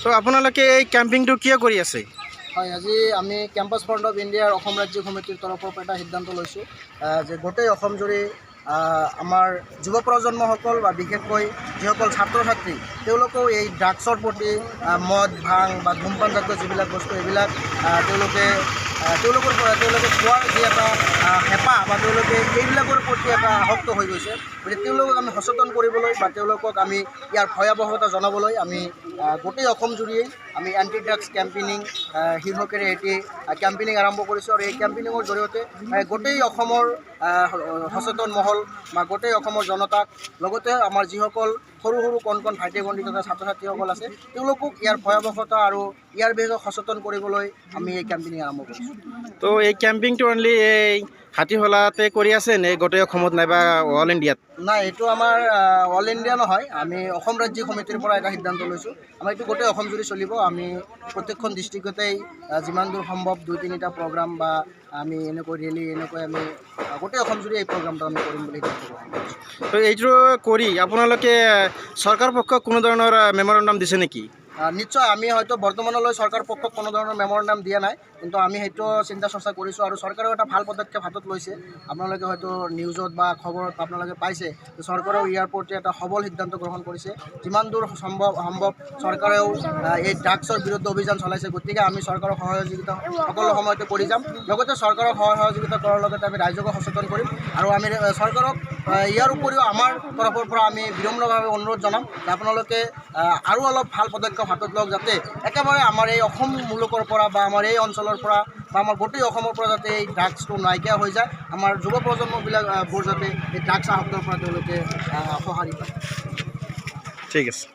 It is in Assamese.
তো আপোনালোকে এই কেম্পিংটো কিয় কৰি আছে? হয়, আজি আমি কেম্পাছ ফ্ৰণ্ট অফ ইণ্ডিয়াৰ অসম ৰাজ্যিক সমিতিৰ তৰফৰ পৰা এটা সিদ্ধান্ত লৈছোঁ যে গোটেই অসম জুৰি আমাৰ যুৱ প্ৰজন্মসকল বা বিশেষকৈ যিসকল ছাত্ৰ ছাত্ৰী তেওঁলোকেও এই ড্ৰাগছৰ প্ৰতি মদ ভাং বা ধূমপানজাতীয় যিবিলাক বস্তু এইবিলাক তেওঁলোকে খোৱাৰ যি এটা হেঁপাহ বা তেওঁলোকে এইবিলাকৰ প্ৰতি এটা আসক্ত হৈ গৈছে। গতিকে তেওঁলোকক আমি সচেতন কৰিবলৈ বা তেওঁলোকক আমি ইয়াৰ ভয়াৱহতা জনাবলৈ আমি গোটেই অসম জুৰিয়েই আমি এণ্টি ড্ৰাগছ কেম্পেইনিং শীৰ্ষকেৰে এটি কেম্পেইনিং আৰম্ভ কৰিছোঁ আৰু এই কেম্পেইনিঙৰ জৰিয়তে গোটেই অসমৰ সচেতন মহল বা গোটেই অসমৰ জনতাক লগতে আমাৰ যিসকল সৰু সৰু কণ কণ ভাইটি ভণ্টি তথা ছাত্ৰ ছাত্ৰীসকল আছে তেওঁলোকক ইয়াৰ ভয়াৱহতা আৰু ইয়াৰ বিষয়ে সচেতন কৰিবলৈ আমি এই কেম্পেইনিং আৰম্ভ কৰিছোঁ। তো এই কেম্পিংটো অনলি এই হাতীহোলাতে কৰি আছে নে গোটেই অসমত নাইবা অল ইণ্ডিয়াত? নাই, এইটো আমাৰ অল ইণ্ডিয়া নহয়, আমি অসম ৰাজ্যিক সমিতিৰ পৰা এটা সিদ্ধান্ত লৈছোঁ। আমাৰ এইটো গোটেই অসম জুৰি চলিব। আমি প্ৰত্যেকখন ডিষ্ট্ৰিক্টতেই যিমান দূৰ সম্ভৱ 2-3টা প্ৰগ্ৰাম বা আমি এনেকৈ ৰেলী এনেকৈ আমি গোটেই অসম জুৰি এই প্ৰগ্ৰামটো আমি কৰিম বুলি সিদ্ধান্ত। তো এইটো কৰি আপোনালোকে চৰকাৰ পক্ষক কোনো ধৰণৰ মেমৰেণ্ডাম দিছে নেকি? নিশ্চয়, আমি হয়তো বৰ্তমানলৈ চৰকাৰ পক্ষক কোনো ধৰণৰ মেমৰেণ্ডাম দিয়া নাই, কিন্তু আমি সেইটো চিন্তা চৰ্চা কৰিছোঁ আৰু চৰকাৰেও এটা ভাল পদক্ষেপ হাতত লৈছে। আপোনালোকে হয়তো নিউজত বা খবৰত আপোনালোকে পাইছে যে চৰকাৰেও ইয়াৰ প্ৰতি এটা সবল সিদ্ধান্ত গ্ৰহণ কৰিছে। যিমান দূৰ সম্ভৱ চৰকাৰেও এই ড্ৰাগছৰ বিৰুদ্ধে অভিযান চলাইছে। গতিকে আমি চৰকাৰৰ সহযোগিতা সকলো সময়তে কৰি যাম। লগতে চৰকাৰৰ সহযোগিতা কৰাৰ লগতে আমি ৰাইজকো সচেতন কৰিম আৰু আমি চৰকাৰক ইয়াৰ উপৰিও আমাৰ তৰফৰ পৰা আমি বিনম্ৰভাৱে অনুৰোধ জনাম যে আপোনালোকে আৰু অলপ ভাল পদক্ষেপ হাতত লওক, যাতে একেবাৰে আমাৰ এই অসম মুলুকৰ পৰা বা আমাৰ এই অঞ্চলৰ পৰা বা আমাৰ গোটেই অসমৰ পৰা যাতে এই ড্ৰাগছটো নাইকিয়া হৈ যায়, আমাৰ যুৱ প্ৰজন্মবিলাকবোৰ যাতে এই ড্ৰাগছ আসক্তৰ পৰা তেওঁলোকে সঁহাৰি পায়। ঠিক আছে।